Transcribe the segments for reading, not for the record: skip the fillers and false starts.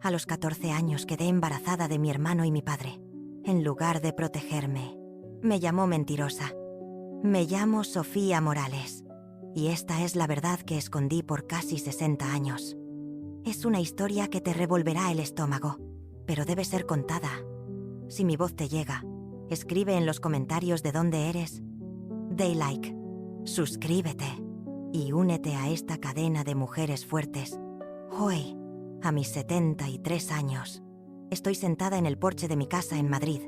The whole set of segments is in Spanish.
A los 14 años quedé embarazada de mi hermano y mi padre. En lugar de protegerme, me llamó mentirosa. Me llamo Sofía Morales. Y esta es la verdad que escondí por casi 60 años. Es una historia que te revolverá el estómago, pero debe ser contada. Si mi voz te llega, escribe en los comentarios de dónde eres. Dale like, suscríbete y únete a esta cadena de mujeres fuertes. Hoy, a mis 73 años, estoy sentada en el porche de mi casa en Madrid.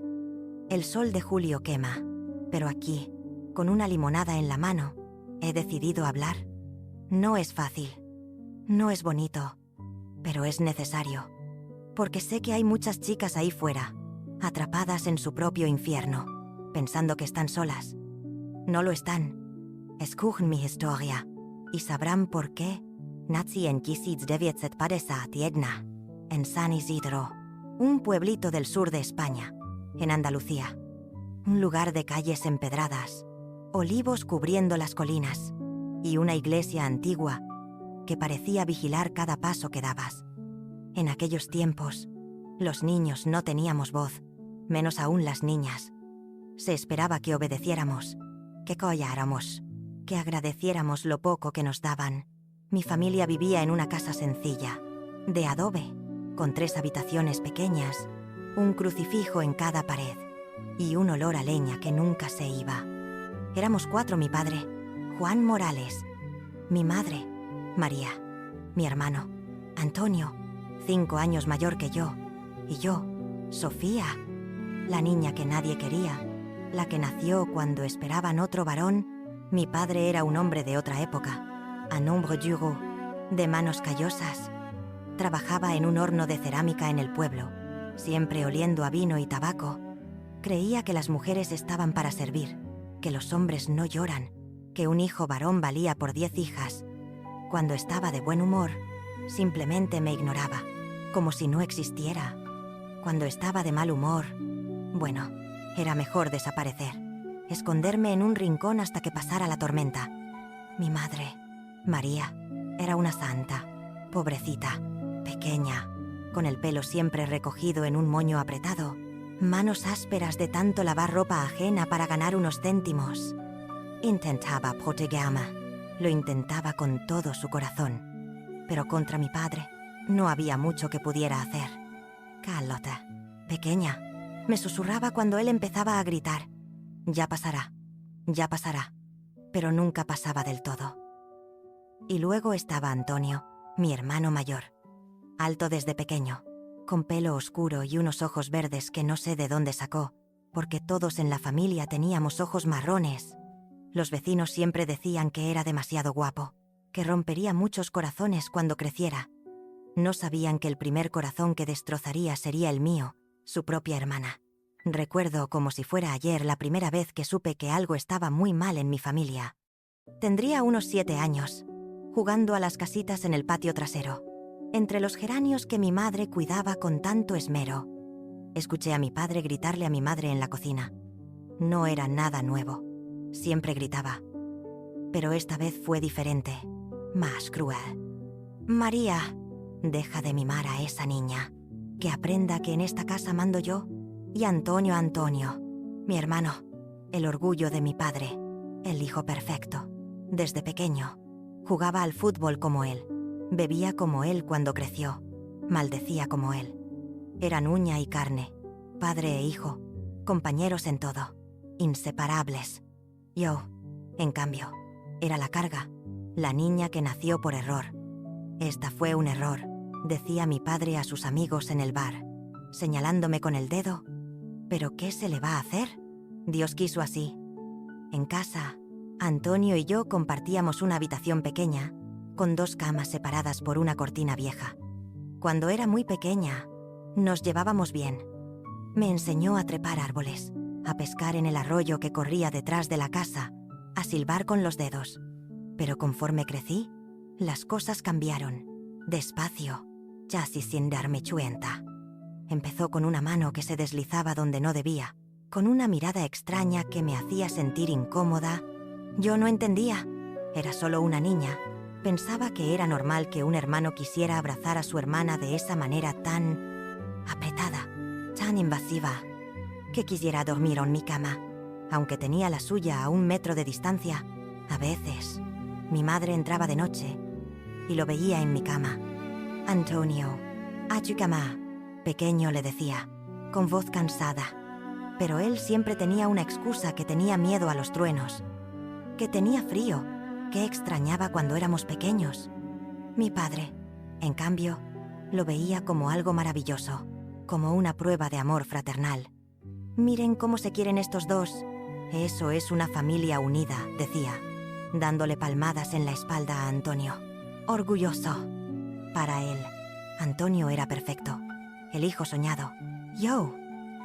El sol de julio quema, pero aquí, con una limonada en la mano, he decidido hablar. No es fácil, no es bonito, pero es necesario. Porque sé que hay muchas chicas ahí fuera, atrapadas en su propio infierno, pensando que están solas. No lo están. Escuchen mi historia, y sabrán por qué. Nací en 1951, en San Isidro, un pueblito del sur de España, en Andalucía. Un lugar de calles empedradas, olivos cubriendo las colinas, y una iglesia antigua que parecía vigilar cada paso que dabas. En aquellos tiempos, los niños no teníamos voz, menos aún las niñas. Se esperaba que obedeciéramos, que colláramos, que agradeciéramos lo poco que nos daban. Mi familia vivía en una casa sencilla, de adobe, con 3 habitaciones pequeñas, un crucifijo en cada pared, y un olor a leña que nunca se iba. Éramos 4: mi padre, Juan Morales, mi madre, María, mi hermano, Antonio, 5 años mayor que yo, y yo, Sofía, la niña que nadie quería, la que nació cuando esperaban otro varón. Mi padre era un hombre de otra época, un hombre duro, de manos callosas. Trabajaba en un horno de cerámica en el pueblo, siempre oliendo a vino y tabaco. Creía que las mujeres estaban para servir, que los hombres no lloran, que un hijo varón valía por 10 hijas. Cuando estaba de buen humor, simplemente me ignoraba, como si no existiera. Cuando estaba de mal humor, bueno, era mejor desaparecer, esconderme en un rincón hasta que pasara la tormenta. Mi madre, María, era una santa, pobrecita, pequeña, con el pelo siempre recogido en un moño apretado, manos ásperas de tanto lavar ropa ajena para ganar unos céntimos. Intentaba protegerme, lo intentaba con todo su corazón, pero contra mi padre no había mucho que pudiera hacer. Carlota, pequeña, me susurraba cuando él empezaba a gritar. Ya pasará, pero nunca pasaba del todo. Y luego estaba Antonio, mi hermano mayor. Alto desde pequeño, con pelo oscuro y unos ojos verdes que no sé de dónde sacó, porque todos en la familia teníamos ojos marrones. Los vecinos siempre decían que era demasiado guapo, que rompería muchos corazones cuando creciera. No sabían que el primer corazón que destrozaría sería el mío, su propia hermana. Recuerdo como si fuera ayer la primera vez que supe que algo estaba muy mal en mi familia. Tendría unos 7 años, jugando a las casitas en el patio trasero, entre los geranios que mi madre cuidaba con tanto esmero. Escuché a mi padre gritarle a mi madre en la cocina. No era nada nuevo, siempre gritaba. Pero esta vez fue diferente, más cruel. María, deja de mimar a esa niña, que aprenda que en esta casa mando yo. Y Antonio, mi hermano, el orgullo de mi padre, el hijo perfecto. Desde pequeño, jugaba al fútbol como él, bebía como él cuando creció, maldecía como él. Eran uña y carne, padre e hijo, compañeros en todo, inseparables. Yo, en cambio, era la carga, la niña que nació por error. Esta fue un error, decía mi padre a sus amigos en el bar, señalándome con el dedo. ¿Pero qué se le va a hacer? Dios quiso así. En casa, Antonio y yo compartíamos una habitación pequeña, con 2 camas separadas por una cortina vieja. Cuando era muy pequeña, nos llevábamos bien. Me enseñó a trepar árboles, a pescar en el arroyo que corría detrás de la casa, a silbar con los dedos. Pero conforme crecí, las cosas cambiaron. Despacio, casi sin darme cuenta. Empezó con una mano que se deslizaba donde no debía, con una mirada extraña que me hacía sentir incómoda. Yo no entendía, era solo una niña, Pensaba que era normal que un hermano quisiera abrazar a su hermana de esa manera tan apretada, tan invasiva, que quisiera dormir en mi cama, aunque tenía la suya a 1 metro de distancia. A veces, mi madre entraba de noche y lo veía en mi cama. «Antonio, a tu cama», pequeño le decía, con voz cansada. Pero él siempre tenía una excusa: que tenía miedo a los truenos, que tenía frío, que extrañaba cuando éramos pequeños. Mi padre, en cambio, lo veía como algo maravilloso, como una prueba de amor fraternal. «Miren cómo se quieren estos dos. Eso es una familia unida», decía, dándole palmadas en la espalda a Antonio. Orgulloso. Para él, Antonio era perfecto, el hijo soñado. Yo,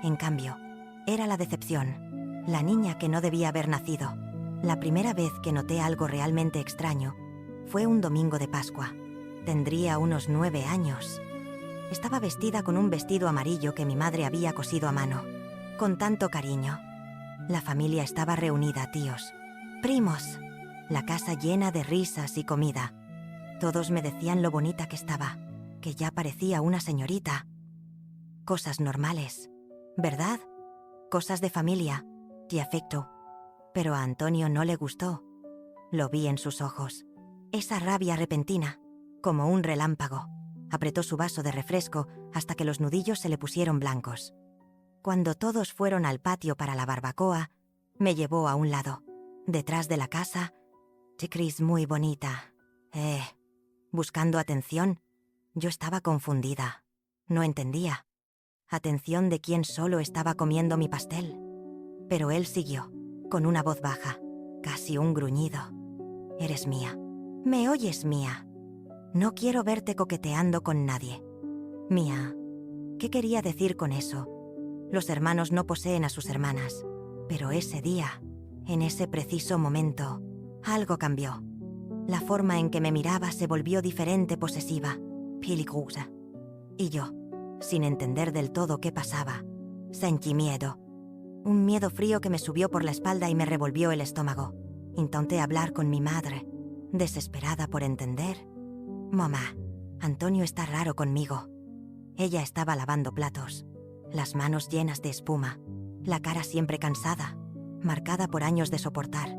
en cambio, era la decepción, la niña que no debía haber nacido. La primera vez que noté algo realmente extraño fue un domingo de Pascua. Tendría unos 9 años. Estaba vestida con un vestido amarillo que mi madre había cosido a mano, con tanto cariño. La familia estaba reunida, tíos, primos, la casa llena de risas y comida. Todos me decían lo bonita que estaba, que ya parecía una señorita. Cosas normales, ¿verdad? Cosas de familia, de afecto. Pero a Antonio no le gustó. Lo vi en sus ojos. Esa rabia repentina, como un relámpago. Apretó su vaso de refresco hasta que los nudillos se le pusieron blancos. Cuando todos fueron al patio para la barbacoa, me llevó a un lado, detrás de la casa. «Te crees muy bonita». Buscando atención. Yo estaba confundida. No entendía. Atención de quien solo estaba comiendo mi pastel. Pero él siguió, con una voz baja, casi un gruñido. «Eres mía. ¿Me oyes, mía? No quiero verte coqueteando con nadie». Mía. ¿Qué quería decir con eso? Los hermanos no poseen a sus hermanas. Pero ese día, en ese preciso momento, algo cambió. La forma en que me miraba se volvió diferente, posesiva, peligrosa. Y yo, sin entender del todo qué pasaba, sentí miedo. Un miedo frío que me subió por la espalda y me revolvió el estómago. Intenté hablar con mi madre, desesperada por entender. «Mamá, Antonio está raro conmigo». Ella estaba lavando platos, las manos llenas de espuma, la cara siempre cansada, marcada por años de soportar.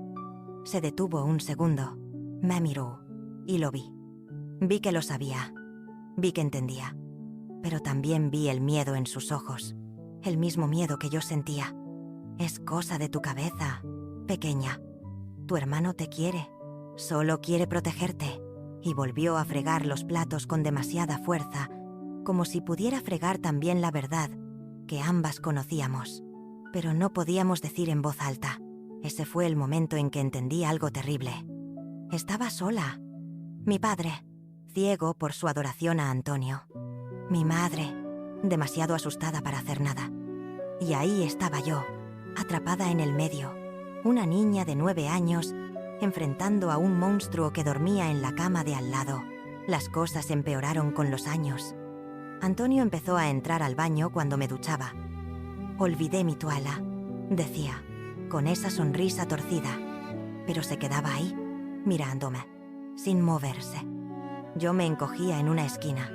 Se detuvo un segundo, me miró y lo vi. Vi que lo sabía, vi que entendía, pero también vi el miedo en sus ojos, el mismo miedo que yo sentía. «Es cosa de tu cabeza, pequeña. Tu hermano te quiere, solo quiere protegerte». Y volvió a fregar los platos con demasiada fuerza, como si pudiera fregar también la verdad que ambas conocíamos, pero no podíamos decir en voz alta. Ese fue el momento en que entendí algo terrible. Estaba sola. Mi padre, ciego por su adoración a Antonio. Mi madre, demasiado asustada para hacer nada. Y ahí estaba yo, atrapada en el medio, una niña de 9 años, enfrentando a un monstruo que dormía en la cama de al lado. Las cosas empeoraron con los años. Antonio empezó a entrar al baño cuando me duchaba. «Olvidé mi toalla», decía, con esa sonrisa torcida, pero se quedaba ahí, mirándome, sin moverse. Yo me encogía en una esquina,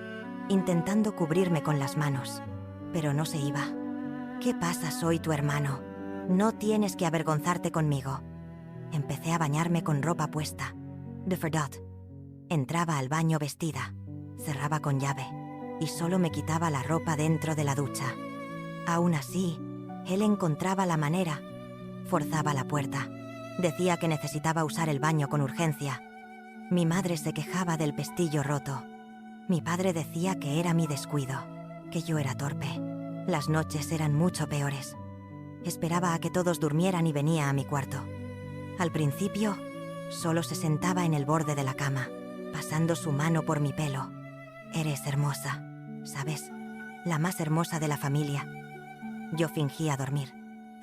intentando cubrirme con las manos, pero no se iba. «¿Qué pasa? Soy tu hermano. No tienes que avergonzarte conmigo». Empecé a bañarme con ropa puesta. De verdad. Entraba al baño vestida, cerraba con llave, y solo me quitaba la ropa dentro de la ducha. Aún así, él encontraba la manera. Forzaba la puerta. Decía que necesitaba usar el baño con urgencia. Mi madre se quejaba del pestillo roto. Mi padre decía que era mi descuido, que yo era torpe. Las noches eran mucho peores. Esperaba a que todos durmieran y venía a mi cuarto. Al principio, solo se sentaba en el borde de la cama, pasando su mano por mi pelo. «Eres hermosa, ¿sabes? La más hermosa de la familia». Yo fingía dormir.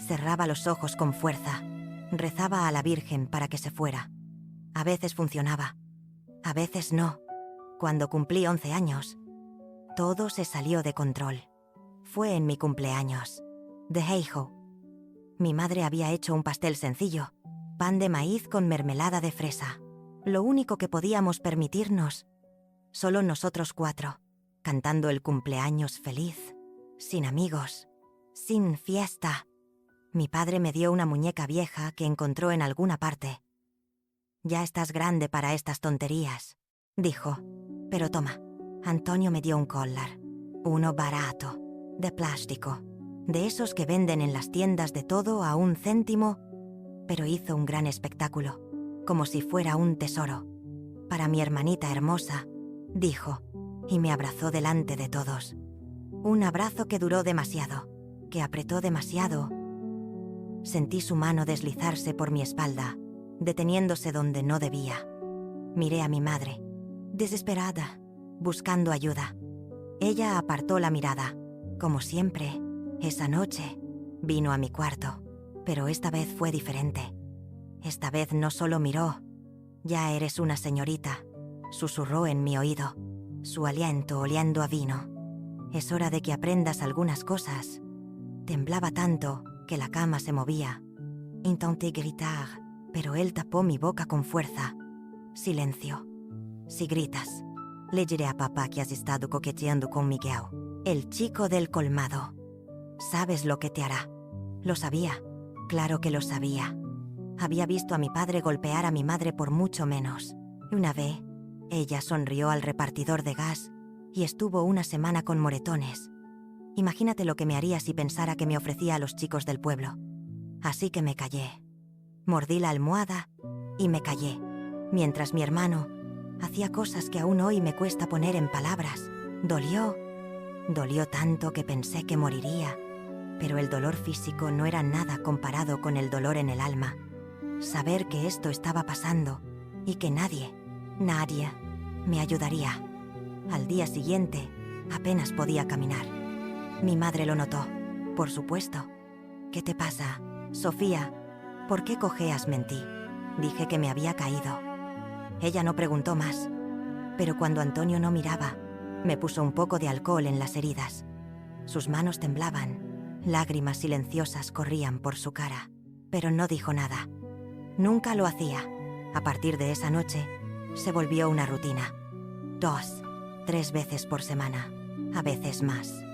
Cerraba los ojos con fuerza. Rezaba a la Virgen para que se fuera. A veces funcionaba, a veces no. Cuando cumplí 11 años, todo se salió de control. Fue en mi cumpleaños, de Heijo. Mi madre había hecho un pastel sencillo, pan de maíz con mermelada de fresa. Lo único que podíamos permitirnos, solo nosotros 4, cantando el cumpleaños feliz, sin amigos, sin fiesta. Mi padre me dio una muñeca vieja que encontró en alguna parte. «Ya estás grande para estas tonterías», dijo. «Pero toma». Antonio me dio un collar, uno barato, de plástico, de esos que venden en las tiendas de todo a 1 céntimo, pero hizo un gran espectáculo, como si fuera un tesoro. «Para mi hermanita hermosa», dijo, y me abrazó delante de todos. Un abrazo que duró demasiado, que apretó demasiado. Sentí su mano deslizarse por mi espalda, deteniéndose donde no debía. Miré a mi madre, desesperada, buscando ayuda. Ella apartó la mirada. Como siempre, esa noche, vino a mi cuarto, pero esta vez fue diferente. Esta vez no solo miró. «Ya eres una señorita», susurró en mi oído, su aliento oliendo a vino. «Es hora de que aprendas algunas cosas». Temblaba tanto que la cama se movía. Intenté gritar, pero él tapó mi boca con fuerza. «Silencio. Si gritas, le diré a papá que has estado coqueteando con Miguel, el chico del colmado. ¿Sabes lo que te hará?» Lo sabía. Claro que lo sabía. Había visto a mi padre golpear a mi madre por mucho menos. Una vez, ella sonrió al repartidor de gas y estuvo una semana con moretones. Imagínate lo que me haría si pensara que me ofrecía a los chicos del pueblo. Así que me callé. Mordí la almohada y me callé, mientras mi hermano hacía cosas que aún hoy me cuesta poner en palabras. Dolió tanto que pensé que moriría, pero el dolor físico no era nada comparado con el dolor en el alma. Saber que esto estaba pasando y que nadie me ayudaría. Al día siguiente, apenas podía caminar. Mi madre lo notó, por supuesto. «¿Qué te pasa, Sofía? ¿Por qué cojeas?» Mentí. Dije que me había caído. Ella no preguntó más, pero cuando Antonio no miraba, me puso un poco de alcohol en las heridas. Sus manos temblaban, lágrimas silenciosas corrían por su cara, pero no dijo nada. Nunca lo hacía. A partir de esa noche, se volvió una rutina. 2, 3 veces por semana, a veces más.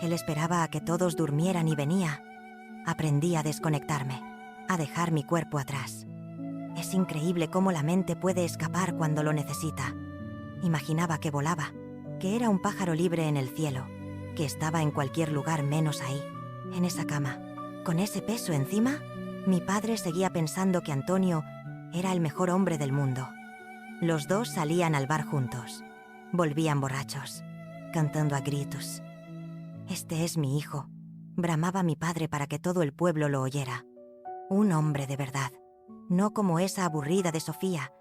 Él esperaba a que todos durmieran y venía. Aprendí a desconectarme, a dejar mi cuerpo atrás. Es increíble cómo la mente puede escapar cuando lo necesita. Imaginaba que volaba, que era un pájaro libre en el cielo, que estaba en cualquier lugar menos ahí, en esa cama. Con ese peso encima, mi padre seguía pensando que Antonio era el mejor hombre del mundo. Los dos salían al bar juntos. Volvían borrachos, cantando a gritos. «Este es mi hijo», bramaba mi padre para que todo el pueblo lo oyera. Un hombre de verdad, no como esa aburrida de Sofía.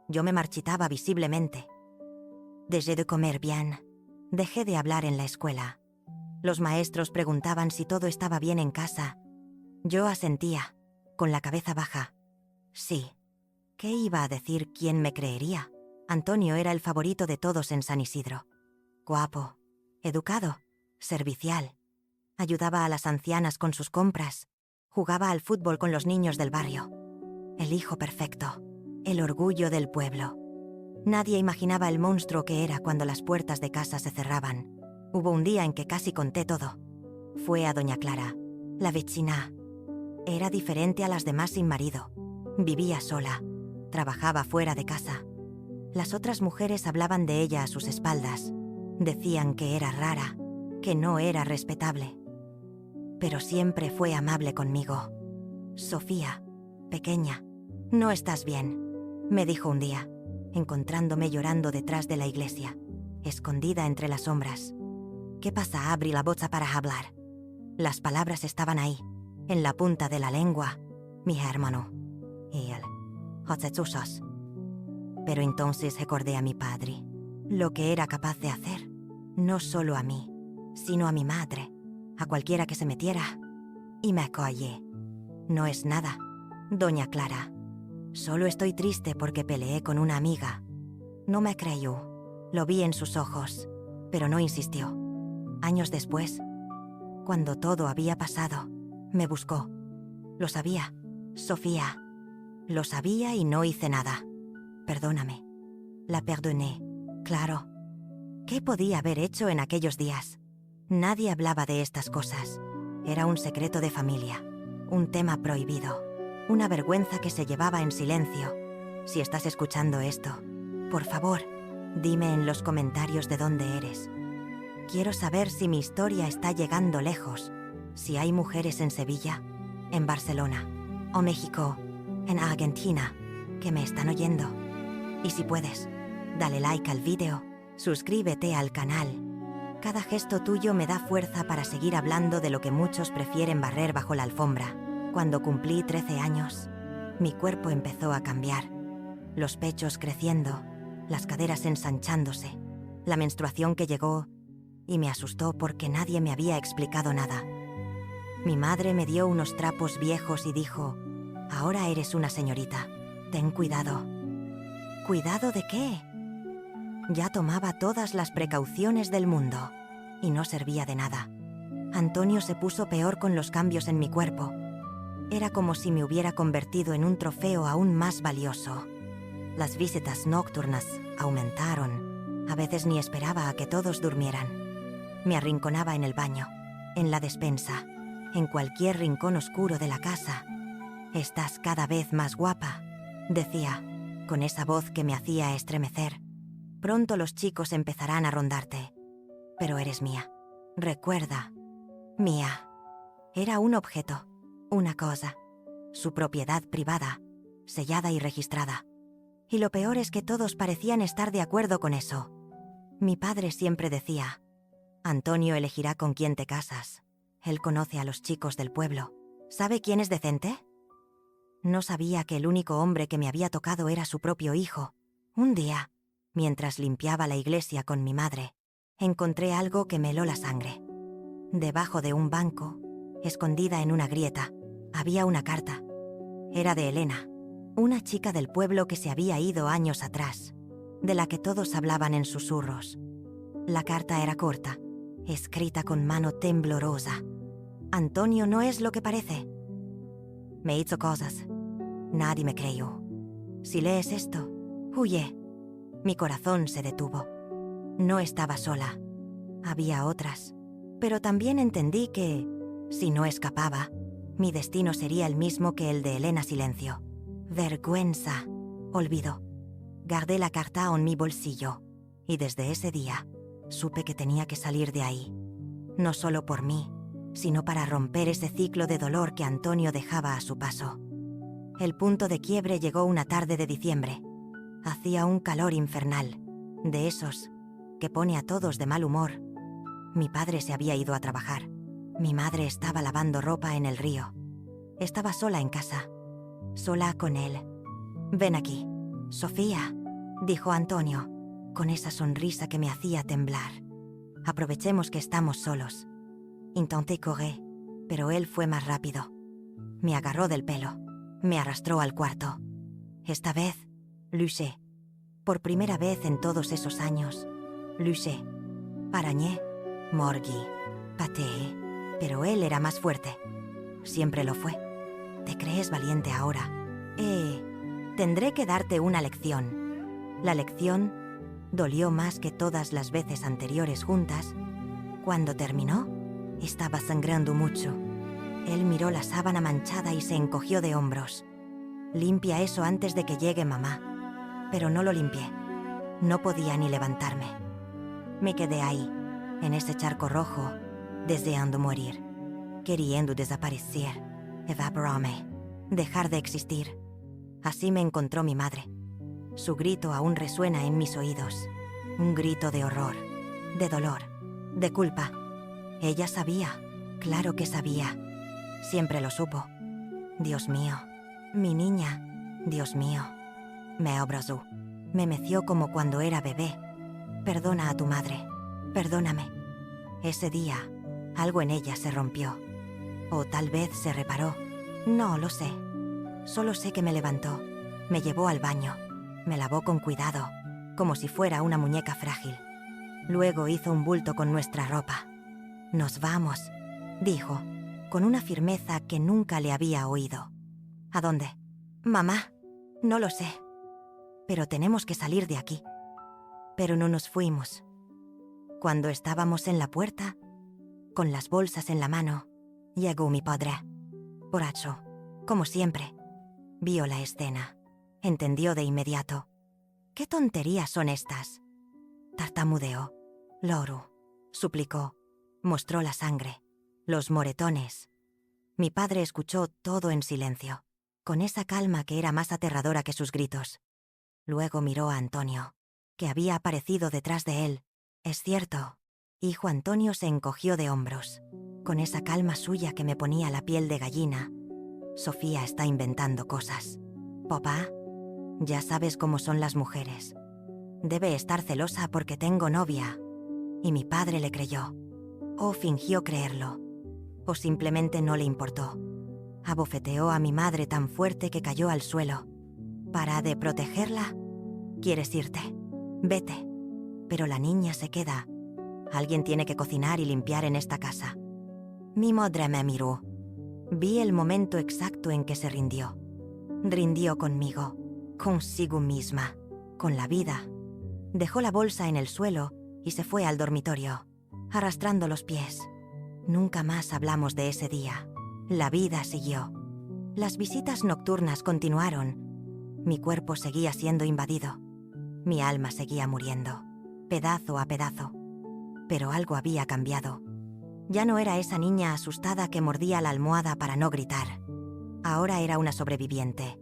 Yo me marchitaba visiblemente. Dejé de comer bien. Dejé de hablar en la escuela. Los maestros preguntaban si todo estaba bien en casa. Yo asentía, con la cabeza baja. Sí. ¿Qué iba a decir? ¿Quién me creería? Antonio era el favorito de todos en San Isidro. Guapo, educado, servicial. Ayudaba a las ancianas con sus compras. Jugaba al fútbol con los niños del barrio. El hijo perfecto, el orgullo del pueblo. Nadie imaginaba el monstruo que era cuando las puertas de casa se cerraban. Hubo un día en que casi conté todo. Fue a doña Clara, la vecina. Era diferente a las demás sin marido. Vivía sola. Trabajaba fuera de casa. Las otras mujeres hablaban de ella a sus espaldas. Decían que era rara, que no era respetable. Pero siempre fue amable conmigo. «Sofía, pequeña, no estás bien», me dijo un día, encontrándome llorando detrás de la iglesia, escondida entre las sombras. «¿Qué pasa?» Abrí la boca para hablar. Las palabras estaban ahí, en la punta de la lengua. «Mi hermano». Y él. «Jesús». Pero entonces recordé a mi padre, lo que era capaz de hacer, no solo a mí, sino a mi madre, a cualquiera que se metiera, y me callé. «No es nada, doña Clara. Solo estoy triste porque peleé con una amiga». No me creyó. Lo vi en sus ojos, pero no insistió. Años después, cuando todo había pasado, me buscó. Lo sabía, Sofía. Lo sabía y no hice nada. Perdóname. La perdoné, claro. ¿Qué podía haber hecho en aquellos días? Nadie hablaba de estas cosas. Era un secreto de familia, un tema prohibido, una vergüenza que se llevaba en silencio. Si estás escuchando esto, por favor, dime en los comentarios de dónde eres. Quiero saber si mi historia está llegando lejos, si hay mujeres en Sevilla, en Barcelona, o México, en Argentina, que me están oyendo. Y si puedes, dale like al vídeo, suscríbete al canal. Cada gesto tuyo me da fuerza para seguir hablando de lo que muchos prefieren barrer bajo la alfombra. Cuando cumplí 13 años, mi cuerpo empezó a cambiar. Los pechos creciendo, las caderas ensanchándose, la menstruación que llegó y me asustó porque nadie me había explicado nada. Mi madre me dio unos trapos viejos y dijo: «Ahora eres una señorita, ten cuidado». ¿Cuidado de qué? Ya tomaba todas las precauciones del mundo y no servía de nada. Antonio se puso peor con los cambios en mi cuerpo. Era como si me hubiera convertido en un trofeo aún más valioso. Las visitas nocturnas aumentaron. A veces ni esperaba a que todos durmieran. Me arrinconaba en el baño, en la despensa, en cualquier rincón oscuro de la casa. «Estás cada vez más guapa», decía, con esa voz que me hacía estremecer. «Pronto los chicos empezarán a rondarte. Pero eres mía. Recuerda, mía». Era un objeto, una cosa, su propiedad privada, sellada y registrada. Y lo peor es que todos parecían estar de acuerdo con eso. Mi padre siempre decía: «Antonio elegirá con quién te casas. Él conoce a los chicos del pueblo. ¿Sabe quién es decente?». No sabía que el único hombre que me había tocado era su propio hijo. Un día, mientras limpiaba la iglesia con mi madre, encontré algo que me heló la sangre. Debajo de un banco, escondida en una grieta, había una carta. Era de Elena, una chica del pueblo que se había ido años atrás, de la que todos hablaban en susurros. La carta era corta, escrita con mano temblorosa. «Antonio no es lo que parece. Me hizo cosas. Nadie me creyó. Si lees esto, huye». Mi corazón se detuvo. No estaba sola. Había otras. Pero también entendí que, si no escapaba, mi destino sería el mismo que el de Elena Silencio. Vergüenza. Olvido. Guardé la carta en mi bolsillo. Y desde ese día, supe que tenía que salir de ahí. No solo por mí, sino para romper ese ciclo de dolor que Antonio dejaba a su paso. El punto de quiebre llegó una tarde de diciembre. Hacía un calor infernal, de esos que pone a todos de mal humor. Mi padre se había ido a trabajar. Mi madre estaba lavando ropa en el río. Estaba sola en casa, sola con él. «Ven aquí, Sofía», dijo Antonio, con esa sonrisa que me hacía temblar. «Aprovechemos que estamos solos». Intenté correr, pero él fue más rápido. Me agarró del pelo, me arrastró al cuarto. Esta vez, luché. Por primera vez en todos esos años, luché. Arañé, mordí, pateé, pero él era más fuerte. Siempre lo fue. ¿Te crees valiente ahora? Tendré que darte una lección. La lección dolió más que todas las veces anteriores juntas. Cuando terminó, estaba sangrando mucho. Él miró la sábana manchada y se encogió de hombros. «Limpia eso antes de que llegue mamá». Pero no lo limpié. No podía ni levantarme. Me quedé ahí, en ese charco rojo, deseando morir, queriendo desaparecer, evaporarme, dejar de existir. Así me encontró mi madre. Su grito aún resuena en mis oídos. Un grito de horror, de dolor, de culpa. Ella sabía, claro que sabía. Siempre lo supo. Dios mío, mi niña, Dios mío. Me abrazó, me meció como cuando era bebé. «Perdona a tu madre, perdóname». Ese día, algo en ella se rompió. O tal vez se reparó. No lo sé. Solo sé que me levantó, me llevó al baño, me lavó con cuidado, como si fuera una muñeca frágil. Luego hizo un bulto con nuestra ropa. «Nos vamos», dijo, con una firmeza que nunca le había oído. «¿A dónde?» «Mamá, no lo sé». Pero tenemos que salir de aquí. Pero no nos fuimos. Cuando estábamos en la puerta, con las bolsas en la mano, llegó mi padre. Borracho, como siempre. Vio la escena. Entendió de inmediato. ¿Qué tonterías son estas? Tartamudeó. Loru, suplicó. Mostró la sangre. Los moretones. Mi padre escuchó todo en silencio, con esa calma que era más aterradora que sus gritos. Luego miró a Antonio, que había aparecido detrás de él. Es cierto. Hijo Antonio se encogió de hombros, con esa calma suya que me ponía la piel de gallina. Sofía está inventando cosas. Papá, ya sabes cómo son las mujeres. Debe estar celosa porque tengo novia. Y mi padre le creyó. O fingió creerlo. O simplemente no le importó. Abofeteó a mi madre tan fuerte que cayó al suelo. ¿Para de protegerla? ¿Quieres irte? Vete. Pero la niña se queda. Alguien tiene que cocinar y limpiar en esta casa. Mi madre me miró. Vi el momento exacto en que se rindió. Rindió conmigo, consigo misma, con la vida. Dejó la bolsa en el suelo y se fue al dormitorio, arrastrando los pies. Nunca más hablamos de ese día. La vida siguió. Las visitas nocturnas continuaron. Mi cuerpo seguía siendo invadido. Mi alma seguía muriendo, pedazo a pedazo. Pero algo había cambiado. Ya no era esa niña asustada que mordía la almohada para no gritar. Ahora era una sobreviviente.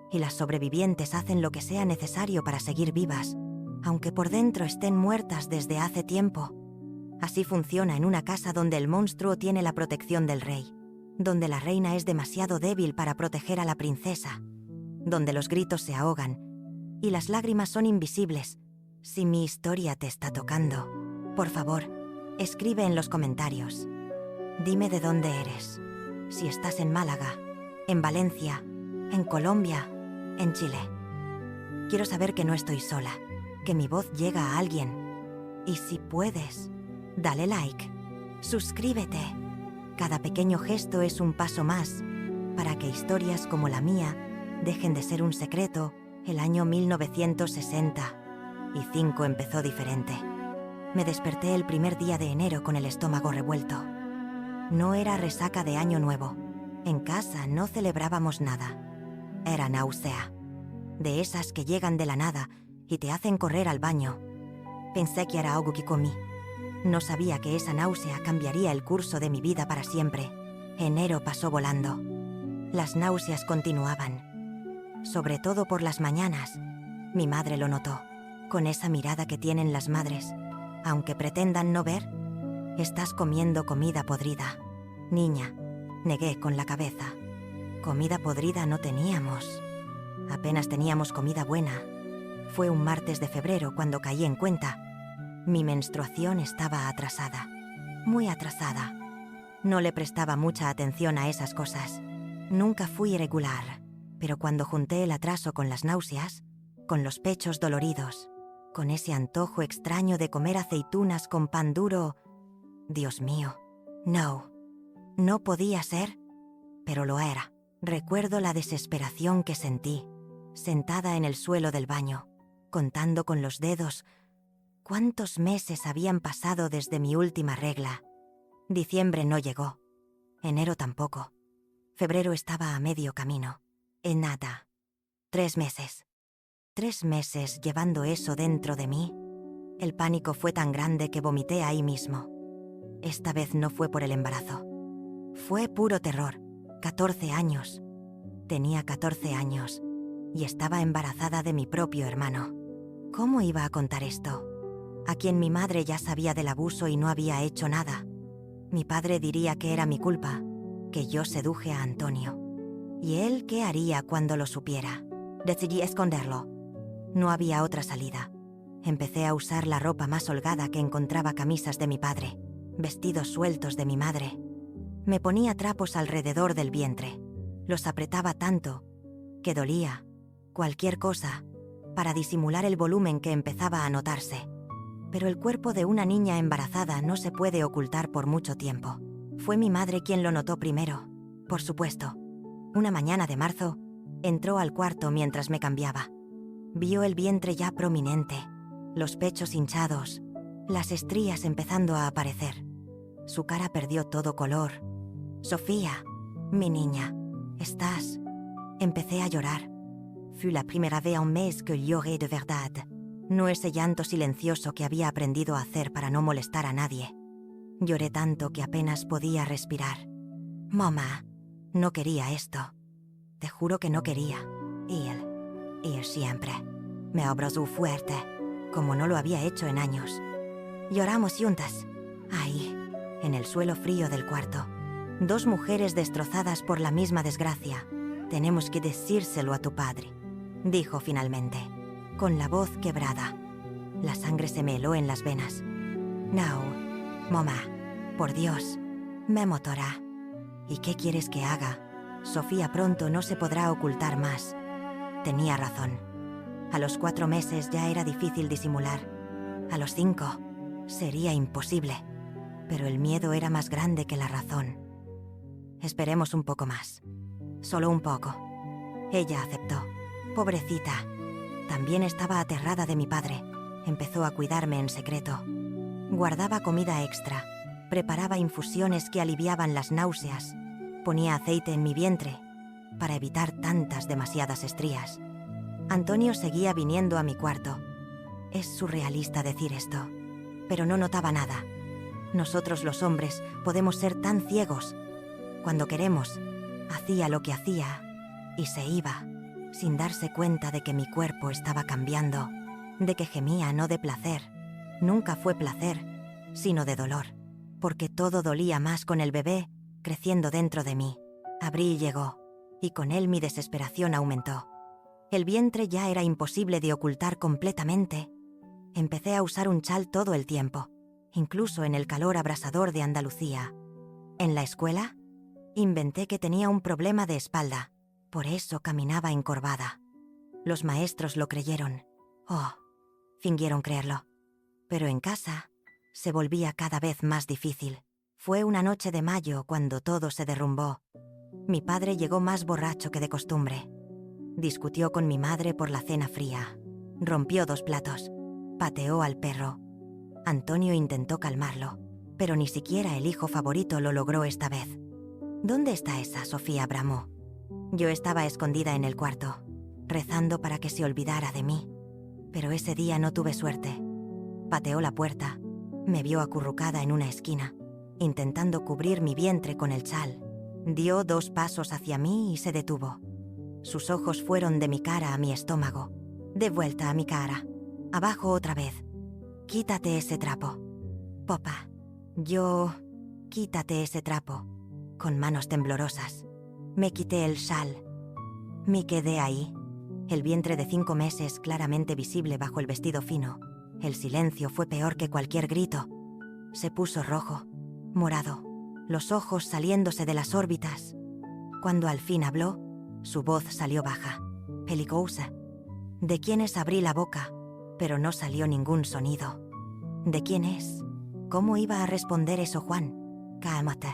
Y las sobrevivientes hacen lo que sea necesario para seguir vivas, aunque por dentro estén muertas desde hace tiempo. Así funciona en una casa donde el monstruo tiene la protección del rey, donde la reina es demasiado débil para proteger a la princesa, donde los gritos se ahogan y las lágrimas son invisibles. Si mi historia te está tocando, por favor, escribe en los comentarios. Dime de dónde eres. Si estás en Málaga, en Valencia, en Colombia, en Chile. Quiero saber que no estoy sola, que mi voz llega a alguien. Y si puedes, dale like, suscríbete. Cada pequeño gesto es un paso más para que historias como la mía dejen de ser un secreto. El año 1965 empezó diferente. Me desperté el primer día de enero con el estómago revuelto. No era resaca de Año Nuevo. En casa no celebrábamos nada. Era náusea. De esas que llegan de la nada y te hacen correr al baño. Pensé que era algo que comí. No sabía que esa náusea cambiaría el curso de mi vida para siempre. Enero pasó volando. Las náuseas continuaban. Sobre todo por las mañanas. Mi madre lo notó, con esa mirada que tienen las madres. Aunque pretendan no ver, estás comiendo comida podrida. Niña, negué con la cabeza. Comida podrida no teníamos. Apenas teníamos comida buena. Fue un martes de febrero cuando caí en cuenta. Mi menstruación estaba atrasada. Muy atrasada. No le prestaba mucha atención a esas cosas. Nunca fui irregular. Pero cuando junté el atraso con las náuseas, con los pechos doloridos, con ese antojo extraño de comer aceitunas con pan duro... Dios mío, no. No podía ser, pero lo era. Recuerdo la desesperación que sentí, sentada en el suelo del baño, contando con los dedos cuántos meses habían pasado desde mi última regla. Diciembre no llegó. Enero tampoco. Febrero estaba a medio camino. En nada. 3 meses. 3 meses llevando eso dentro de mí. El pánico fue tan grande que vomité ahí mismo. Esta vez no fue por el embarazo. Fue puro terror. 14 años. Tenía 14 años y estaba embarazada de mi propio hermano. ¿Cómo iba a contar esto? A quien mi madre ya sabía del abuso y no había hecho nada. Mi padre diría que era mi culpa, que yo seduje a Antonio. ¿Y él qué haría cuando lo supiera? Decidí esconderlo. No había otra salida. Empecé a usar la ropa más holgada que encontraba: camisas de mi padre, vestidos sueltos de mi madre. Me ponía trapos alrededor del vientre. Los apretaba tanto que dolía. Cualquier cosa para disimular el volumen que empezaba a notarse. Pero el cuerpo de una niña embarazada no se puede ocultar por mucho tiempo. Fue mi madre quien lo notó primero, por supuesto. Una mañana de marzo, entró al cuarto mientras me cambiaba. Vio el vientre ya prominente, los pechos hinchados, las estrías empezando a aparecer. Su cara perdió todo color. Sofía, mi niña, ¿estás? Empecé a llorar. Fut la primera vez en mes que lloré de verdad. No ese llanto silencioso que había aprendido a hacer para no molestar a nadie. Lloré tanto que apenas podía respirar. Mamá, no quería esto. Te juro que no quería. Él siempre me abrazó fuerte, como no lo había hecho en años. Lloramos juntas. Ahí, en el suelo frío del cuarto. Dos mujeres destrozadas por la misma desgracia. Tenemos que decírselo a tu padre, dijo finalmente, con la voz quebrada. La sangre se me heló en las venas. No, mamá, por Dios, me motorá. ¿Y qué quieres que haga? Sofía pronto no se podrá ocultar más. Tenía razón. A los 4 meses ya era difícil disimular. A los 5 sería imposible. Pero el miedo era más grande que la razón. Esperemos un poco más. Solo un poco. Ella aceptó. Pobrecita. También estaba aterrada de mi padre. Empezó a cuidarme en secreto. Guardaba comida extra. Preparaba infusiones que aliviaban las náuseas. Ponía aceite en mi vientre para evitar tantas demasiadas estrías. Antonio seguía viniendo a mi cuarto. Es surrealista decir esto, pero no notaba nada. Nosotros los hombres podemos ser tan ciegos. Cuando queremos, hacía lo que hacía y se iba, sin darse cuenta de que mi cuerpo estaba cambiando, de que gemía no de placer. Nunca fue placer, sino de dolor, porque todo dolía más con el bebé creciendo dentro de mí. Abril llegó, y con él mi desesperación aumentó. El vientre ya era imposible de ocultar completamente. Empecé a usar un chal todo el tiempo, incluso en el calor abrasador de Andalucía. En la escuela, inventé que tenía un problema de espalda, por eso caminaba encorvada. Los maestros lo creyeron. Fingieron creerlo. Pero en casa, se volvía cada vez más difícil. Fue una noche de mayo cuando todo se derrumbó. Mi padre llegó más borracho que de costumbre. Discutió con mi madre por la cena fría. Rompió 2 platos. Pateó al perro. Antonio intentó calmarlo, pero ni siquiera el hijo favorito lo logró esta vez. ¿Dónde está esa? Sofía bramó. Yo estaba escondida en el cuarto, rezando para que se olvidara de mí. Pero ese día no tuve suerte. Pateó la puerta. Me vio acurrucada en una esquina, intentando cubrir mi vientre con el chal. Dio 2 pasos hacia mí y se detuvo. Sus ojos fueron de mi cara a mi estómago, de vuelta a mi cara, abajo otra vez. Quítate ese trapo. Papá. Quítate ese trapo. Con manos temblorosas. Me quité el chal. Me quedé ahí. El vientre de 5 meses claramente visible bajo el vestido fino. El silencio fue peor que cualquier grito. Se puso rojo, morado, los ojos saliéndose de las órbitas. Cuando al fin habló, su voz salió baja, peligrosa. ¿De quién es? Abrí la boca, pero no salió ningún sonido. ¿De quién es? ¿Cómo iba a responder eso Juan? Cálmate,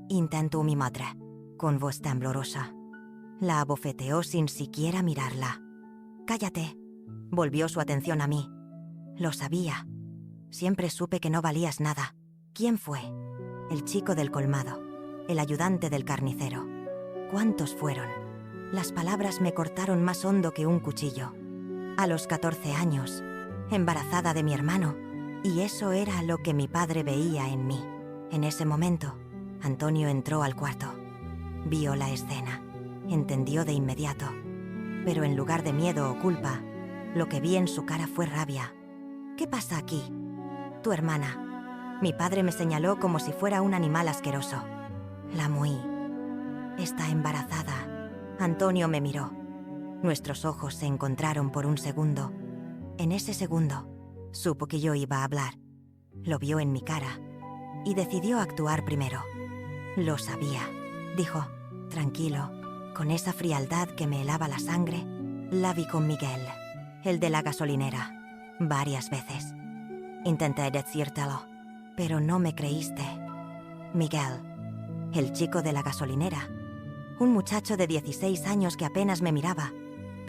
intentó mi madre, con voz temblorosa. La abofeteó sin siquiera mirarla. Cállate, volvió su atención a mí. Lo sabía. Siempre supe que no valías nada. ¿Quién fue? El chico del colmado. El ayudante del carnicero. ¿Cuántos fueron? Las palabras me cortaron más hondo que un cuchillo. A los 14 años, embarazada de mi hermano, y eso era lo que mi padre veía en mí. En ese momento, Antonio entró al cuarto. Vio la escena. Entendió de inmediato. Pero en lugar de miedo o culpa, lo que vi en su cara fue rabia. ¿Qué pasa aquí? Tu hermana. Mi padre me señaló como si fuera un animal asqueroso. La Muy. Está embarazada. Antonio me miró. Nuestros ojos se encontraron por un segundo. En ese segundo, supo que yo iba a hablar. Lo vio en mi cara y decidió actuar primero. Lo sabía, dijo, tranquilo, con esa frialdad que me helaba la sangre. La vi con Miguel, el de la gasolinera, varias veces. Intenté decírtelo, pero no me creíste. Miguel, el chico de la gasolinera, un muchacho de 16 años que apenas me miraba,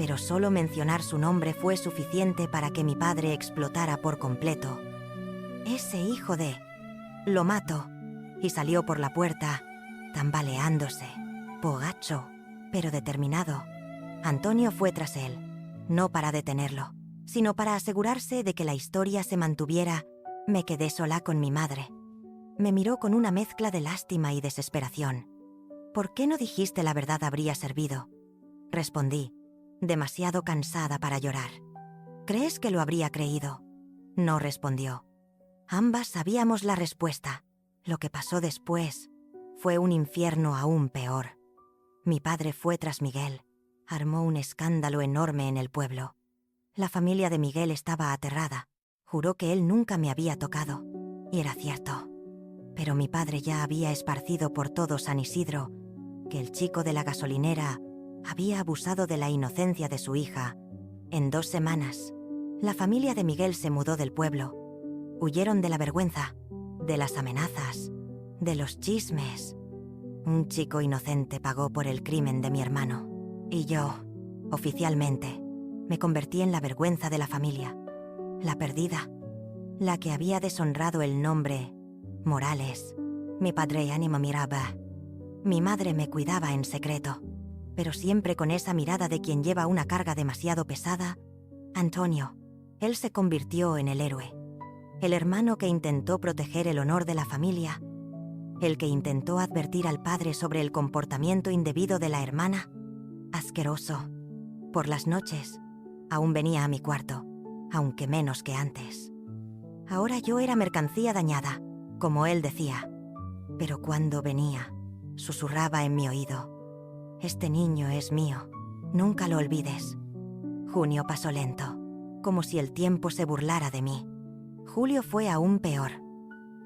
pero solo mencionar su nombre fue suficiente para que mi padre explotara por completo. «Ese hijo de...». Lo mato. Y salió por la puerta, tambaleándose, pogacho, pero determinado. Antonio fue tras él, no para detenerlo, sino para asegurarse de que la historia se mantuviera. Me quedé sola con mi madre. Me miró con una mezcla de lástima y desesperación. «¿Por qué no dijiste la verdad? Habría servido». Respondí, demasiado cansada para llorar. «¿Crees que lo habría creído?». No respondió. Ambas sabíamos la respuesta. Lo que pasó después fue un infierno aún peor. Mi padre fue tras Miguel. Armó un escándalo enorme en el pueblo. La familia de Miguel estaba aterrada. Juró que él nunca me había tocado. Y era cierto. Pero mi padre ya había esparcido por todo San Isidro que el chico de la gasolinera había abusado de la inocencia de su hija. En 2 semanas, la familia de Miguel se mudó del pueblo. Huyeron de la vergüenza, de las amenazas, de los chismes. Un chico inocente pagó por el crimen de mi hermano. Y yo, oficialmente, me convertí en la vergüenza de la familia. La perdida. La que había deshonrado el nombre Morales. Mi padre ánimo miraba. Mi madre me cuidaba en secreto, pero siempre con esa mirada de quien lleva una carga demasiado pesada. Antonio, él se convirtió en el héroe. El hermano que intentó proteger el honor de la familia. El que intentó advertir al padre sobre el comportamiento indebido de la hermana. Asqueroso. Por las noches, aún venía a mi cuarto, aunque menos que antes. Ahora yo era mercancía dañada, como él decía. Pero cuando venía, susurraba en mi oído: «Este niño es mío, nunca lo olvides». Junio pasó lento, como si el tiempo se burlara de mí. Julio fue aún peor.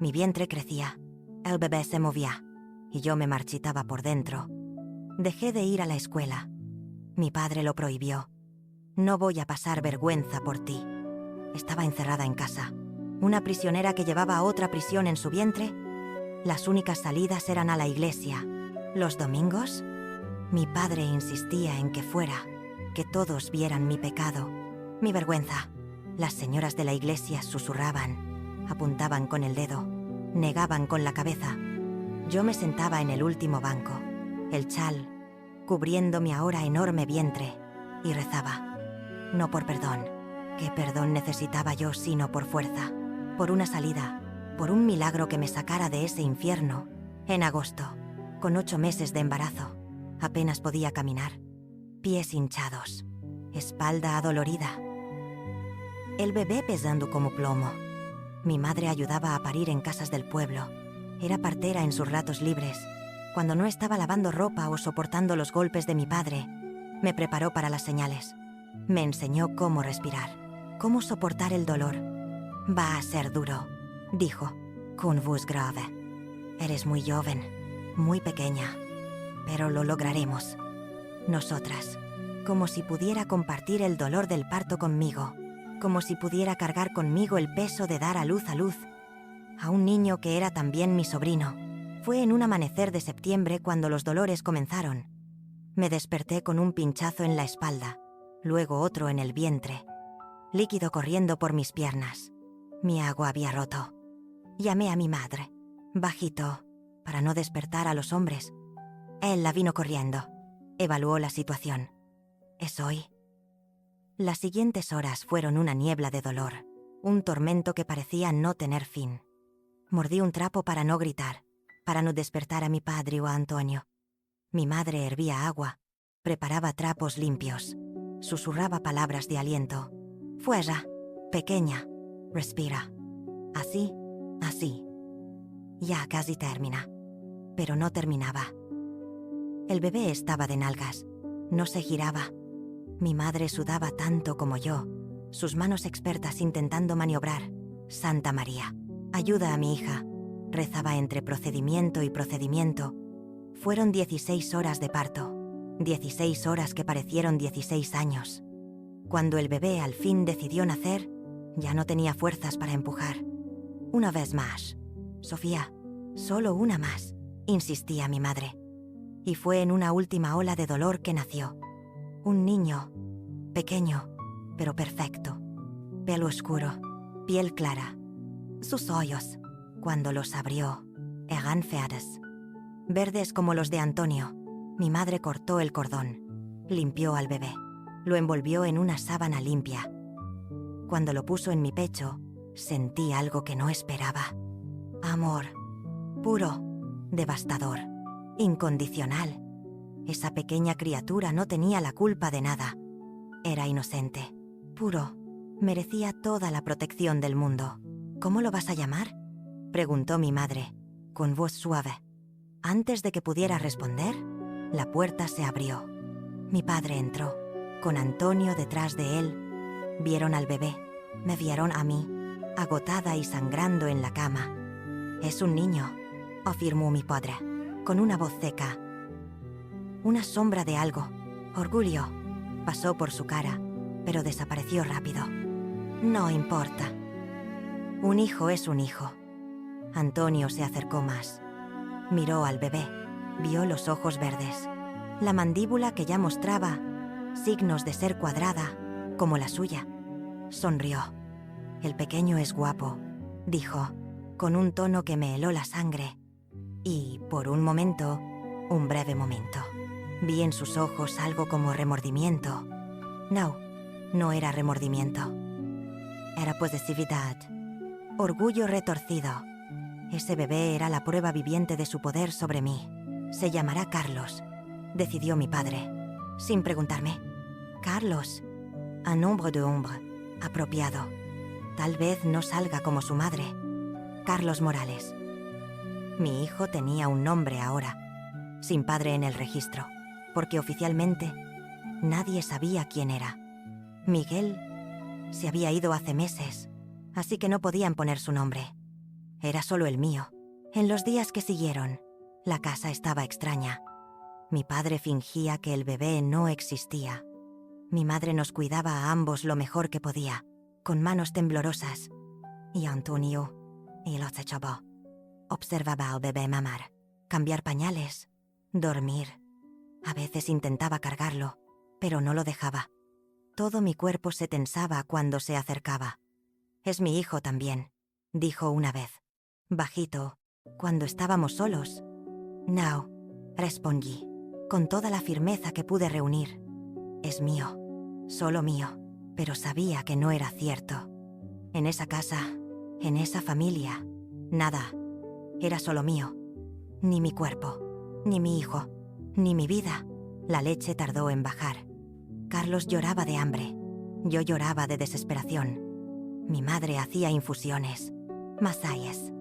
Mi vientre crecía, el bebé se movía, y yo me marchitaba por dentro. Dejé de ir a la escuela. Mi padre lo prohibió. «No voy a pasar vergüenza por ti». Estaba encerrada en casa, una prisionera que llevaba a otra prisión en su vientre. Las únicas salidas eran a la iglesia. ¿Los domingos? Mi padre insistía en que fuera, que todos vieran mi pecado, mi vergüenza. Las señoras de la iglesia susurraban, apuntaban con el dedo, negaban con la cabeza. Yo me sentaba en el último banco, el chal cubriendo mi ahora enorme vientre, y rezaba. No por perdón. ¿Qué perdón necesitaba yo sino por fuerza? Por una salida, por un milagro que me sacara de ese infierno. En agosto, con 8 meses de embarazo, apenas podía caminar. Pies hinchados, espalda adolorida. El bebé pesando como plomo. Mi madre ayudaba a parir en casas del pueblo. Era partera en sus ratos libres. Cuando no estaba lavando ropa o soportando los golpes de mi padre, me preparó para las señales. Me enseñó cómo respirar, cómo soportar el dolor. «Va a ser duro», dijo, «con voz grave. Eres muy joven, muy pequeña, pero lo lograremos». Nosotras, como si pudiera compartir el dolor del parto conmigo, como si pudiera cargar conmigo el peso de dar a luz a un niño que era también mi sobrino. Fue en un amanecer de septiembre cuando los dolores comenzaron. Me desperté con un pinchazo en la espalda, luego otro en el vientre, líquido corriendo por mis piernas. Mi agua había roto. Llamé a mi madre, bajito, para no despertar a los hombres. Él la vino corriendo. Evaluó la situación. ¿Es hoy? Las siguientes horas fueron una niebla de dolor, un tormento que parecía no tener fin. Mordí un trapo para no gritar, para no despertar a mi padre o a Antonio. Mi madre hervía agua, preparaba trapos limpios, susurraba palabras de aliento. «Fuera, pequeña, respira. Así, así». Ya casi termina. Pero no terminaba. El bebé estaba de nalgas, no se giraba. Mi madre sudaba tanto como yo, sus manos expertas intentando maniobrar. «Santa María, ayuda a mi hija», rezaba entre procedimiento y procedimiento. Fueron 16 horas de parto, 16 horas que parecieron 16 años. Cuando el bebé al fin decidió nacer, ya no tenía fuerzas para empujar. «Una vez más, Sofía, solo una más», insistía mi madre. Y fue en una última ola de dolor que nació. Un niño, pequeño, pero perfecto. Pelo oscuro, piel clara. Sus ojos, cuando los abrió, eran verdes. Verdes como los de Antonio. Mi madre cortó el cordón, limpió al bebé, lo envolvió en una sábana limpia. Cuando lo puso en mi pecho, sentí algo que no esperaba. Amor, puro, devastador, incondicional. Esa pequeña criatura no tenía la culpa de nada. Era inocente, puro, merecía toda la protección del mundo. ¿Cómo lo vas a llamar?, preguntó mi madre, con voz suave. Antes de que pudiera responder, la puerta se abrió. Mi padre entró, con Antonio detrás de él. Vieron al bebé, me vieron a mí, agotada y sangrando en la cama. «Es un niño», afirmó mi padre, con una voz seca. Una sombra de algo, orgullo, pasó por su cara, pero desapareció rápido. «No importa. Un hijo es un hijo». Antonio se acercó más. Miró al bebé, vio los ojos verdes, la mandíbula que ya mostraba signos de ser cuadrada, como la suya. Sonrió. «El pequeño es guapo», dijo, con un tono que me heló la sangre. Y, por un momento, un breve momento, vi en sus ojos algo como remordimiento. No, no era remordimiento. Era posesividad. Orgullo retorcido. Ese bebé era la prueba viviente de su poder sobre mí. «Se llamará Carlos», decidió mi padre, sin preguntarme. «Carlos, un nombre de hombre, apropiado. Tal vez no salga como su madre. Carlos Morales». Mi hijo tenía un nombre ahora, sin padre en el registro, porque oficialmente nadie sabía quién era. Miguel se había ido hace meses, así que no podían poner su nombre. Era solo el mío. En los días que siguieron, la casa estaba extraña. Mi padre fingía que el bebé no existía. Mi madre nos cuidaba a ambos lo mejor que podía, con manos temblorosas. Y Antonio, y los echaba. Observaba al bebé mamar, cambiar pañales, dormir. A veces intentaba cargarlo, pero no lo dejaba. Todo mi cuerpo se tensaba cuando se acercaba. «Es mi hijo también», dijo una vez, bajito, cuando estábamos solos. «No», respondí, con toda la firmeza que pude reunir. «Es mío, solo mío», pero sabía que no era cierto. En esa casa, en esa familia, nada era solo mío. Ni mi cuerpo, ni mi hijo, ni mi vida. La leche tardó en bajar. Carlos lloraba de hambre. Yo lloraba de desesperación. Mi madre hacía infusiones, masajes,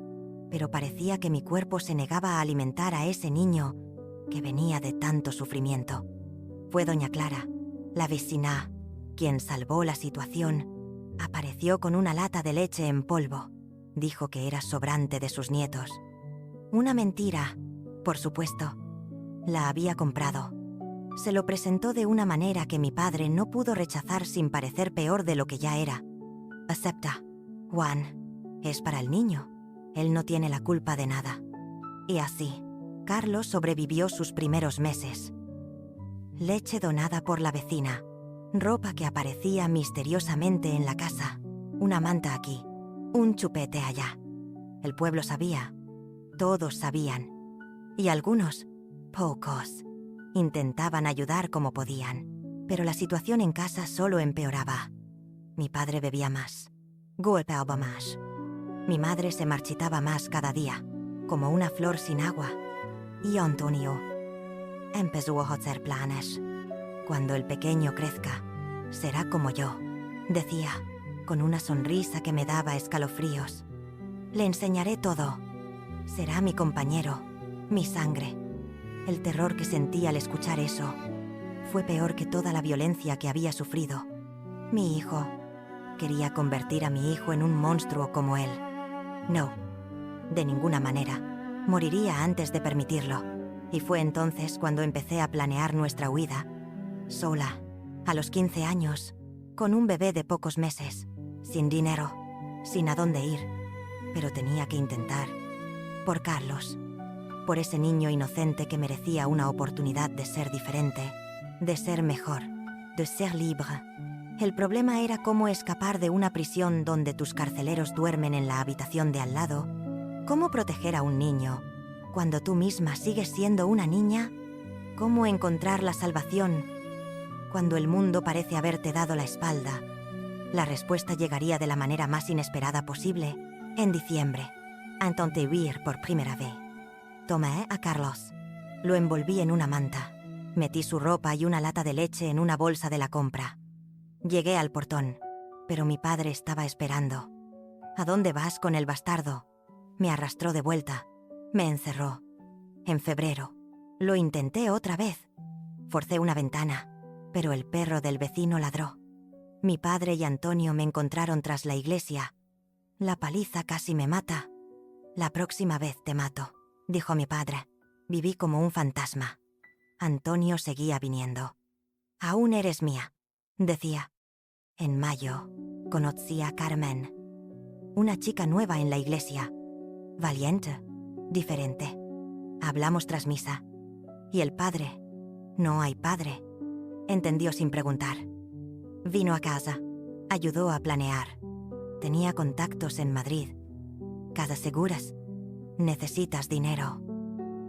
pero parecía que mi cuerpo se negaba a alimentar a ese niño que venía de tanto sufrimiento. Fue doña Clara, la vecina, quien salvó la situación. Apareció con una lata de leche en polvo. Dijo que era sobrante de sus nietos. Una mentira, por supuesto. La había comprado. Se lo presentó de una manera que mi padre no pudo rechazar sin parecer peor de lo que ya era. «Acepta, Juan. Es para el niño. Él no tiene la culpa de nada». Y así, Carlos sobrevivió sus primeros meses. Leche donada por la vecina. Ropa que aparecía misteriosamente en la casa. Una manta aquí, un chupete allá. El pueblo sabía. Todos sabían. Y algunos, pocos, intentaban ayudar como podían. Pero la situación en casa solo empeoraba. Mi padre bebía más. Golpeaba más. Mi madre se marchitaba más cada día, como una flor sin agua. Y Antonio empezó a hacer planes. «Cuando el pequeño crezca, será como yo», decía, con una sonrisa que me daba escalofríos. «Le enseñaré todo. Será mi compañero, mi sangre». El terror que sentí al escuchar eso fue peor que toda la violencia que había sufrido. Mi hijo. Quería convertir a mi hijo en un monstruo como él. No, de ninguna manera. Moriría antes de permitirlo. Y fue entonces cuando empecé a planear nuestra huida. Sola, a los 15 años, con un bebé de pocos meses, sin dinero, sin a dónde ir. Pero tenía que intentar. Por Carlos. Por ese niño inocente que merecía una oportunidad de ser diferente, de ser mejor. de ser libre. El problema era cómo escapar de una prisión donde tus carceleros duermen en la habitación de al lado. Cómo proteger a un niño cuando tú misma sigues siendo una niña. Cómo encontrar la salvación cuando el mundo parece haberte dado la espalda. La respuesta llegaría de la manera más inesperada posible, en diciembre. Entonces huir por primera vez. Tomé a Carlos. Lo envolví en una manta. Metí su ropa y una lata de leche en una bolsa de la compra. Llegué al portón, pero mi padre estaba esperando. ¿A dónde vas con el bastardo? Me arrastró de vuelta. Me encerró. En febrero. Lo intenté otra vez. Forcé una ventana, pero el perro del vecino ladró. Mi padre y Antonio me encontraron tras la iglesia. La paliza casi me mata. La próxima vez te mato, dijo mi padre. Viví como un fantasma. Antonio seguía viniendo. Aún eres mía, decía. En mayo, conocí a Carmen, una chica nueva en la iglesia. Valiente, diferente. Hablamos tras misa. ¿Y el padre? No hay padre. Entendió sin preguntar. Vino a casa. Ayudó a planear. Tenía contactos en Madrid. Casas seguras. Necesitas dinero.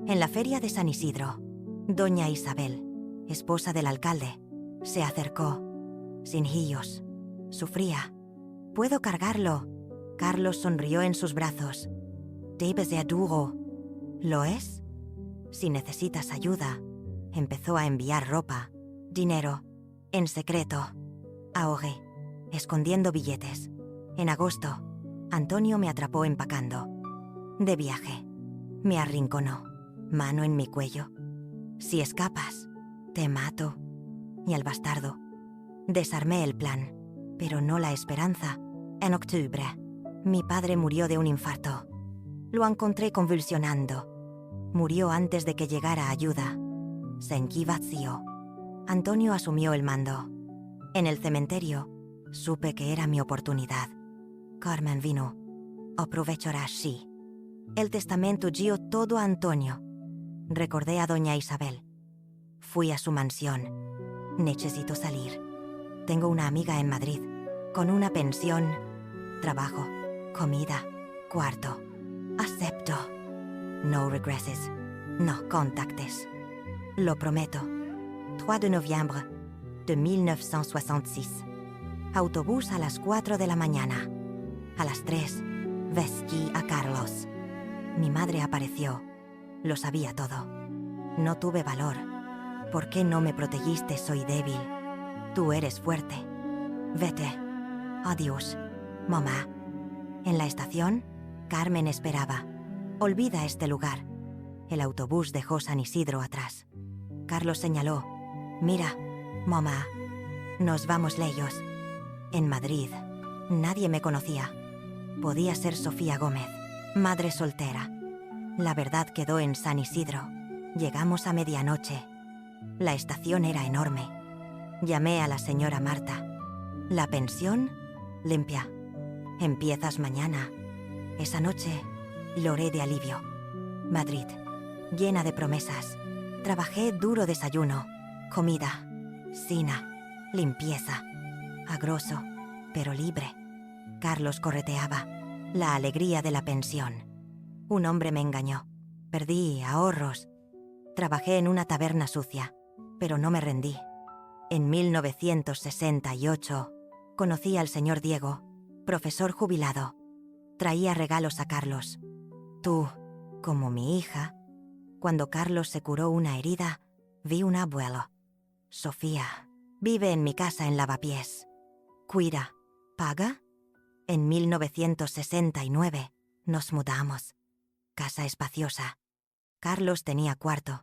En la feria de San Isidro, doña Isabel, esposa del alcalde, se acercó. Sin hillos. Sufría. ¿Puedo cargarlo? Carlos sonrió en sus brazos. Debes de duro. ¿Lo es? Si necesitas ayuda. Empezó a enviar ropa, dinero, en secreto. Ahogué, escondiendo billetes. En agosto, Antonio me atrapó empacando. De viaje. Me arrinconó, mano en mi cuello. Si escapas, te mato. Y al bastardo. Desarmé el plan, pero no la esperanza. En octubre, mi padre murió de un infarto. Lo encontré convulsionando. Murió antes de que llegara ayuda. Sentí vacío. Antonio asumió el mando. En el cementerio, supe que era mi oportunidad. Carmen vino. Aprovechará, sí. El testamento dio todo a Antonio. Recordé a doña Isabel. Fui a su mansión. Necesito salir. Tengo una amiga en Madrid, con una pensión, trabajo, comida, cuarto. Acepto. No regreses. No contactes. Lo prometo. 3 de noviembre de 1966. Autobús a las 4 de la mañana. A las 3, vestí a Carlos. Mi madre apareció. Lo sabía todo. No tuve valor. ¿Por qué no me protegiste? Soy débil. Tú eres fuerte. Vete. Adiós, mamá. En la estación, Carmen esperaba. Olvida este lugar. El autobús dejó San Isidro atrás. Carlos señaló. Mira, mamá. Nos vamos lejos. En Madrid, nadie me conocía. Podía ser Sofía Gómez, madre soltera. La verdad quedó en San Isidro. Llegamos a medianoche. La estación era enorme. Llamé a la señora Marta. La pensión, limpia. Empiezas mañana. Esa noche, lloré de alivio. Madrid, llena de promesas. Trabajé duro, desayuno, comida, cena, limpieza. Agroso, pero libre. Carlos correteaba. La alegría de la pensión. Un hombre me engañó. Perdí ahorros. Trabajé en una taberna sucia, pero no me rendí. En 1968, conocí al señor Diego, profesor jubilado. Traía regalos a Carlos. Tú, como mi hija. Cuando Carlos se curó una herida, vi un abuelo. Sofía. Vive en mi casa en Lavapiés. Cuida. ¿Paga? En 1969, nos mudamos. Casa espaciosa. Carlos tenía cuarto.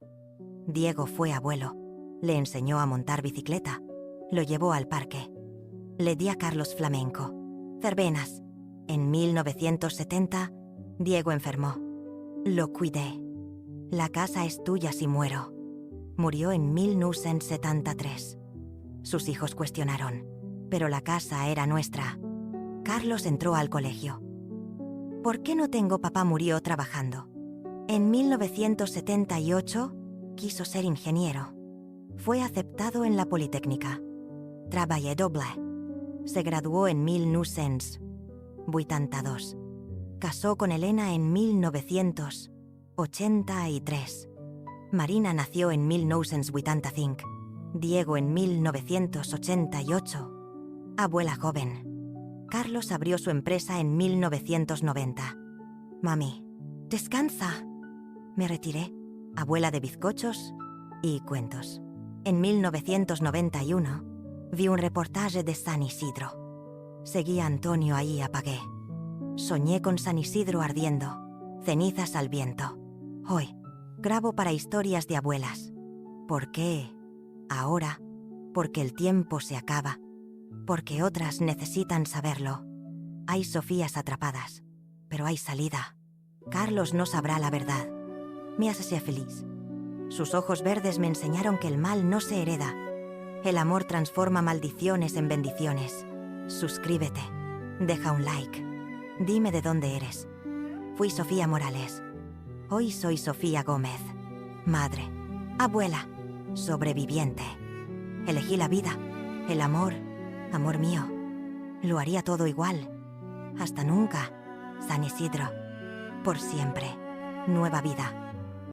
Diego fue abuelo. Le enseñó a montar bicicleta. Lo llevó al parque. Le di a Carlos flamenco. Verbenas. En 1970, Diego enfermó. Lo cuidé. La casa es tuya si muero. Murió en 1973. Sus hijos cuestionaron, pero la casa era nuestra. Carlos entró al colegio. ¿Por qué no tengo papá? Murió trabajando. En 1978, quiso ser ingeniero. Fue aceptado en la Politécnica. Treballé doble. Se graduó en 1982. Casó con Elena en 1983. Marina nació en 1985. Diego en 1988. Abuela joven. Carlos abrió su empresa en 1990. Mami, descansa. Me retiré. Abuela de bizcochos y cuentos. En 1991, vi un reportaje de San Isidro. Seguí a Antonio ahí y apagué. Soñé con San Isidro ardiendo, cenizas al viento. Hoy, grabo para historias de abuelas. ¿Por qué? Ahora, porque el tiempo se acaba. Porque otras necesitan saberlo. Hay Sofías atrapadas, pero hay salida. Carlos no sabrá la verdad. Me hace feliz. Sus ojos verdes me enseñaron que el mal no se hereda. El amor transforma maldiciones en bendiciones. Suscríbete. Deja un like. Dime de dónde eres. Fui Sofía Morales. Hoy soy Sofía Gómez. Madre. Abuela. Sobreviviente. Elegí la vida. El amor. Amor mío. Lo haría todo igual. Hasta nunca. San Isidro. Por siempre. Nueva vida.